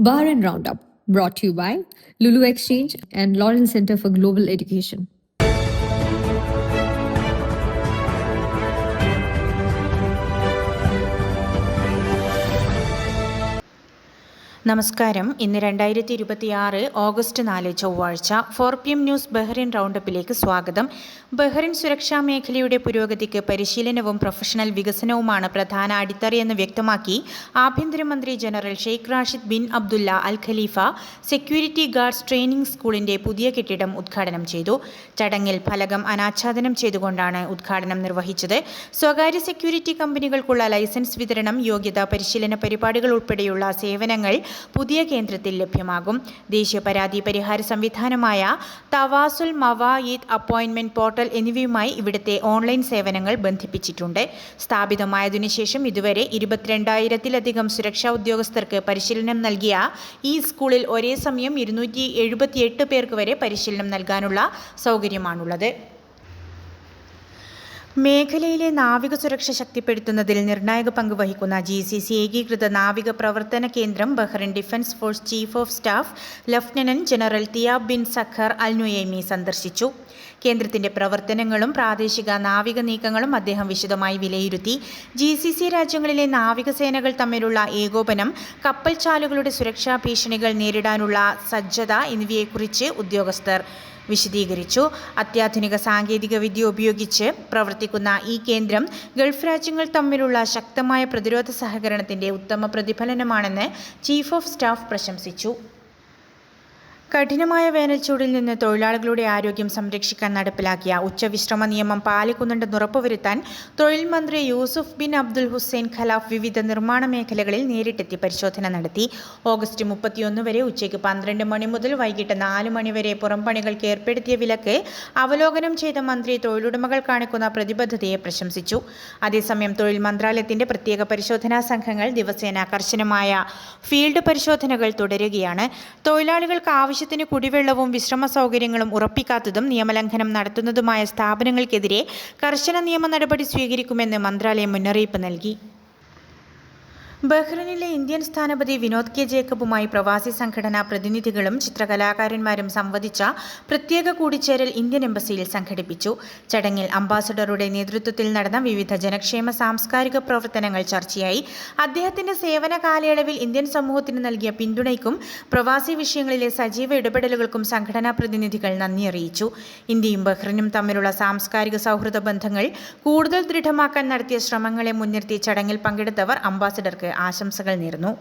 Bahrain Roundup, brought to you by Lulu Exchange and Lawrence Center for Global Education. നമസ്കാരം. ഇന്ന് 2026 August 4 ചൊവ്വാഴ്ച 4 PM news Bahrain റൗണ്ടപ്പിലേക്ക് സ്വാഗതം. Bahrain സുരക്ഷാ മേഖലയുടെ പുരോഗതിക്ക് പരിശീലനവും പ്രൊഫഷണൽ വികസനവുമാണ് പ്രധാന അടിത്തറയെന്ന് വ്യക്തമാക്കി ആഭ്യന്തരമന്ത്രി general Sheikh Rashid bin Abdullah Al Khalifa security guards training സ്കൂളിന്റെ പുതിയ കെട്ടിടം ഉദ്ഘാടനം ചെയ്തു. ചടങ്ങിൽ ഫലകം അനാച്ഛാദനം ചെയ്തുകൊണ്ടാണ് ഉദ്ഘാടനം നിർവഹിച്ചത്. സ്വകാര്യ സെക്യൂരിറ്റി കമ്പനികൾക്കുള്ള ലൈസൻസ് വിതരണം, യോഗ്യതാ പരിശീലന പരിപാടികൾ ഉൾപ്പെടെയുള്ള സേവനങ്ങൾ പുതിയ കേന്ദ്രത്തിൽ ലഭ്യമാകും. ദേശീയ പരാതി പരിഹാര സംവിധാനമായ തവാസുൽ മവായിദ്, അപ്പോയിന്റ്മെന്റ് പോർട്ടൽ എന്നിവയുമായി ഇവിടുത്തെ ഓൺലൈൻ സേവനങ്ങൾ ബന്ധിപ്പിച്ചിട്ടുണ്ട്. സ്ഥാപിതമായതിനു ശേഷം ഇതുവരെ 22,000-ലധികം സുരക്ഷാ ഉദ്യോഗസ്ഥർക്ക് പരിശീലനം നൽകിയ ഈ സ്കൂളിൽ ഒരേ സമയം 278 പേർക്ക് വരെ പരിശീലനം നൽകാനുള്ള സൗകര്യമാണുള്ളത്. മേഖലയിലെ നാവിക സുരക്ഷ ശക്തിപ്പെടുത്തുന്നതിൽ നിർണായക പങ്ക് വഹിക്കുന്ന GCC ഏകീകൃത നാവിക പ്രവർത്തന കേന്ദ്രം Bahrain defence force chief of staff lieutenant general Thiyab bin Saqr Al Nuaimi സന്ദർശിച്ചു. കേന്ദ്രത്തിന്റെ പ്രവർത്തനങ്ങളും പ്രാദേശിക നാവിക നീക്കങ്ങളും അദ്ദേഹം വിശദമായി വിലയിരുത്തി. GCC രാജ്യങ്ങളിലെ നാവികസേനകൾ തമ്മിലുള്ള ഏകോപനം, കപ്പൽ ചാലുകളുടെ സുരക്ഷാ ഭീഷണികൾ നേരിടാനുള്ള സജ്ജത എന്നിവയെക്കുറിച്ച് ഉദ്യോഗസ്ഥർ വിശദീകരിച്ചു. അത്യാധുനിക സാങ്കേതിക വിദ്യ ഉപയോഗിച്ച് പ്രവർത്തിക്കുന്ന ഈ കേന്ദ്രം ഗൾഫ് രാജ്യങ്ങൾ തമ്മിലുള്ള ശക്തമായ പ്രതിരോധ സഹകരണത്തിന്റെ ഉത്തമ പ്രതിഫലനമാണെന്ന് ചീഫ് ഓഫ് സ്റ്റാഫ് പ്രശംസിച്ചു. കഠിനമായ വേനൽച്ചൂടിൽ നിന്ന് തൊഴിലാളികളുടെ ആരോഗ്യം സംരക്ഷിക്കാൻ നടപ്പിലാക്കിയ ഉച്ചവിശ്രമ നിയമം പാലിക്കുന്നുണ്ടെന്ന് ഉറപ്പുവരുത്താൻ തൊഴിൽ മന്ത്രി Yusuf bin Abdul Hussain Khalaf വിവിധ നിർമ്മാണ മേഖലകളിൽ നേരിട്ടെത്തി പരിശോധന നടത്തി. ഓഗസ്റ്റ് 31 വരെ ഉച്ചയ്ക്ക് 12 മണി മുതൽ വൈകിട്ട് 4 മണി വരെ പുറംപണികൾക്ക് ഏർപ്പെടുത്തിയ വിലക്ക് അവലോകനം ചെയ്ത മന്ത്രി തൊഴിലുടമകൾ കാണിക്കുന്ന പ്രതിബദ്ധതയെ പ്രശംസിച്ചു. അതേസമയം തൊഴിൽ മന്ത്രാലയത്തിന്റെ പ്രത്യേക പരിശോധനാ സംഘങ്ങൾ ദിവസേന കർശനമായ ഫീൽഡ് പരിശോധനകൾ തുടരുകയാണ്. തൊഴിലാളികൾക്ക് ആവശ്യത്തിന് കുടിവെള്ളവും വിശ്രമ സൗകര്യങ്ങളും ഉറപ്പിക്കാത്തതും നിയമലംഘനം നടത്തുന്നതുമായ സ്ഥാപനങ്ങൾക്കെതിരെ കർശന നിയമ നടപടി സ്വീകരിക്കുമെന്ന് മന്ത്രാലയം മുന്നറിയിപ്പ് നൽകി. ബഹ്റിനിലെ ഇന്ത്യൻ സ്ഥാനപതി വിനോദ് കെ ജേക്കബുമായി പ്രവാസി സംഘടനാ പ്രതിനിധികളും ചിത്രകലാകാരന്മാരും സംവദിച്ച പ്രത്യേക കൂടിച്ചേരൽ ഇന്ത്യൻ എംബസിയിൽ സംഘടിപ്പിച്ചു. ചടങ്ങിൽ അംബാസഡറുടെ നേതൃത്വത്തിൽ നടന്ന വിവിധ ജനക്ഷേമ സാംസ്കാരിക പ്രവർത്തനങ്ങൾ ചർച്ചയായി. അദ്ദേഹത്തിന്റെ സേവന കാലയളവിൽ ഇന്ത്യൻ സമൂഹത്തിന് നൽകിയ പിന്തുണയ്ക്കും പ്രവാസി വിഷയങ്ങളിലെ സജീവ ഇടപെടലുകൾക്കും സംഘടനാ പ്രതിനിധികൾ നന്ദി അറിയിച്ചു. ഇന്ത്യയും ബഹ്റിനും തമ്മിലുള്ള സാംസ്കാരിക സൗഹൃദ ബന്ധങ്ങൾ കൂടുതൽ ദൃഢമാക്കാൻ നടത്തിയ ശ്രമങ്ങളെ മുൻനിർത്തി ചടങ്ങിൽ പങ്കെടുത്തവർ അംബാസഡർക്ക് ആശംസകൾ നേർന്നു.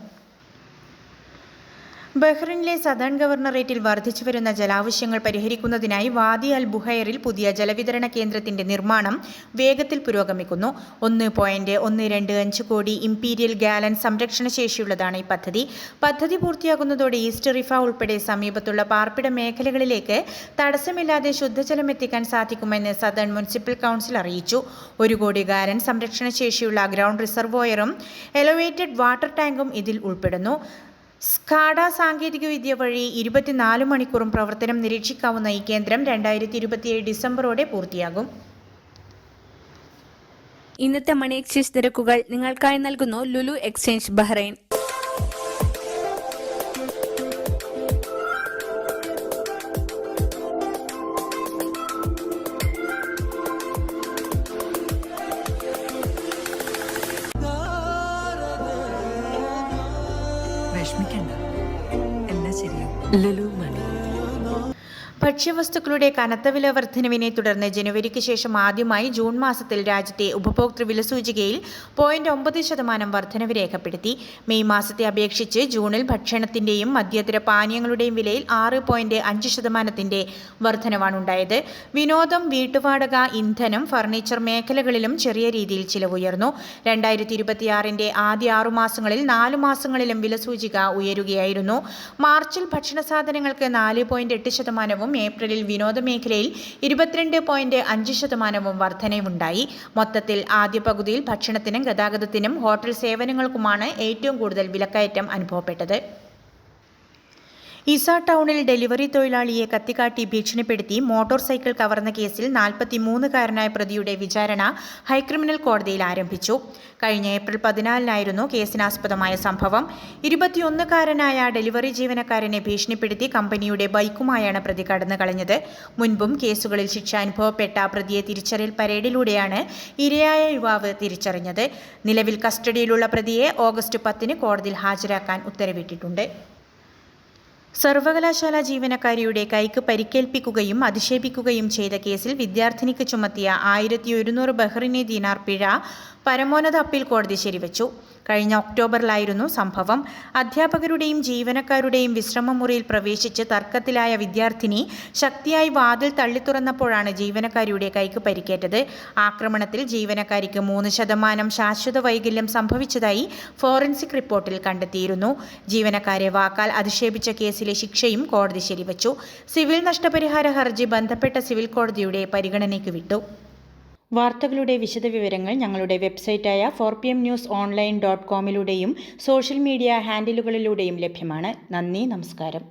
ബഹ്റിനിലെ സദേൺ ഗവർണറേറ്റിൽ വർദ്ധിച്ചുവരുന്ന ജലാവശ്യങ്ങൾ പരിഹരിക്കുന്നതിനായി വാദി അൽ ബുഹൈറിൽ പുതിയ ജലവിതരണ കേന്ദ്രത്തിന്റെ നിർമ്മാണം വേഗത്തിൽ പുരോഗമിക്കുന്നു. 1.125 കോടി ഇംപീരിയൽ ഗാലൻ സംരക്ഷണ ശേഷിയുള്ളതാണ് ഈ പദ്ധതി. പദ്ധതി പൂർത്തിയാകുന്നതോടെ ഈസ്റ്റ് റിഫ ഉൾപ്പെടെ സമീപത്തുള്ള പാർപ്പിട മേഖലകളിലേക്ക് തടസ്സമില്ലാതെ ശുദ്ധജലം എത്തിക്കാൻ സാധിക്കുമെന്ന് സദേൺ മുനിസിപ്പൽ കൗൺസിൽ അറിയിച്ചു. 1 കോടി ഗാലൻ സംരക്ഷണ ശേഷിയുള്ള ഗ്രൗണ്ട് റിസർവോയറും എലവേറ്റഡ് വാട്ടർ ടാങ്കും ഇതിൽ ഉൾപ്പെടുന്നു. സ്കാഡ സാങ്കേതികവിദ്യ വഴി 24 മണിക്കൂറും പ്രവർത്തനം നിരീക്ഷിക്കാവുന്ന ഈ കേന്ദ്രം 2027 ഡിസംബറോടെ പൂർത്തിയാകും. ഇന്നത്തെ മണി എക്സ്ചേഞ്ച് നിരക്കുകൾ നിങ്ങൾക്കായി നൽകുന്നു Lulu exchange Bahrain. Lulu Money. ഭക്ഷ്യവസ്തുക്കളുടെ കനത്ത വില വർധനവിനെ തുടർന്ന് ജനുവരിക്ക് ശേഷം ആദ്യമായി ജൂൺ മാസത്തിൽ രാജ്യത്തെ ഉപഭോക്തൃ വില സൂചികയിൽ 0.9% വർധനവ് രേഖപ്പെടുത്തി. മെയ് മാസത്തെ അപേക്ഷിച്ച് ജൂണിൽ ഭക്ഷണത്തിന്റെയും മദ്യതര പാനീയങ്ങളുടെയും വിലയിൽ 6.5% വർധനവാണുണ്ടായത്. വിനോദം, വീട്ടുവാടക, ഇന്ധനം, ഫർണിച്ചർ മേഖലകളിലും ചെറിയ രീതിയിൽ ചിലവുയർന്നു. 2026 ആദ്യ 6 മാസങ്ങളിൽ 4 മാസങ്ങളിലും വില സൂചിക ഉയരുകയായിരുന്നു. മാർച്ചിൽ ഭക്ഷണ സാധനങ്ങൾക്ക് 4.8%, ഏപ്രിലിൽ വിനോദമേഖലയിൽ 22.5% വർധനവുണ്ടായി. മൊത്തത്തിൽ ആദ്യ പകുതിയിൽ ഭക്ഷണത്തിനും ഗതാഗതത്തിനും ഹോട്ടൽ സേവനങ്ങൾക്കുമാണ് ഏറ്റവും കൂടുതൽ വിലക്കയറ്റം അനുഭവപ്പെട്ടത്. ഇസ ടൗണിൽ ഡെലിവറി തൊഴിലാളിയെ കത്തിക്കാട്ടി ഭീഷണിപ്പെടുത്തി മോട്ടോർ സൈക്കിൾ കവർന്ന കേസിൽ 43-കാരനായ പ്രതിയുടെ വിചാരണ ഹൈക്രിമിനൽ കോടതിയിൽ ആരംഭിച്ചു. കഴിഞ്ഞ ഏപ്രിൽ 14-നായിരുന്നു കേസിനാസ്പദമായ സംഭവം. 21-കാരനായ ഡെലിവറി ജീവനക്കാരനെ ഭീഷണിപ്പെടുത്തി കമ്പനിയുടെ ബൈക്കുമായാണ് പ്രതി കടന്നു കളഞ്ഞത്. മുൻപും കേസുകളിൽ ശിക്ഷ അനുഭവപ്പെട്ട പ്രതിയെ തിരിച്ചറിയൽ പരേഡിലൂടെയാണ് ഇരയായ യുവാവ് തിരിച്ചറിഞ്ഞത്. നിലവിൽ കസ്റ്റഡിയിലുള്ള പ്രതിയെ ഓഗസ്റ്റ് 10-ന് കോടതിയിൽ ഹാജരാക്കാൻ ഉത്തരവിട്ടിട്ടുണ്ട്. സർവകലാശാല ജീവനക്കാരിയുടെ കൈക്ക് പരിക്കേൽപ്പിക്കുകയും അധിക്ഷേപിക്കുകയും ചെയ്ത കേസിൽ വിദ്യാർത്ഥിനിക്ക് ചുമത്തിയ 1100 ബഹ്റിനി ദീനാർ പിഴ പരമോന്നത അപ്പീൽ കോടതി ശരിവച്ചു. കഴിഞ്ഞ ഒക്ടോബറിലായിരുന്നു സംഭവം. അധ്യാപകരുടെയും ജീവനക്കാരുടെയും വിശ്രമമുറിയിൽ പ്രവേശിച്ച് തർക്കത്തിലായ വിദ്യാർത്ഥിനി ശക്തിയായി വാതിൽ തള്ളിത്തുറന്നപ്പോഴാണ് ജീവനക്കാരിയുടെ കൈക്ക് പരിക്കേറ്റത്. ആക്രമണത്തിൽ ജീവനക്കാരിക്ക് 3% ശാശ്വത വൈകല്യം സംഭവിച്ചതായി ഫോറൻസിക് റിപ്പോർട്ടിൽ കണ്ടെത്തിയിരുന്നു. ജീവനക്കാരെ വാക്കാൽ അധിക്ഷേപിച്ച കേസിലെ ശിക്ഷയും കോടതി ശരിവച്ചു. സിവിൽ നഷ്ടപരിഹാര ഹർജി ബന്ധപ്പെട്ട സിവിൽ കോടതിയുടെ പരിഗണനയ്ക്ക് വിട്ടു. വാർത്തകളുടെ വിശദവിവരങ്ങൾ ഞങ്ങളുടെ വെബ്സൈറ്റായ 4pmnewsonline.com സോഷ്യൽ മീഡിയ ഹാൻഡിലുകളിലൂടെയും ലഭ്യമാണ്. നന്ദി, നമസ്കാരം.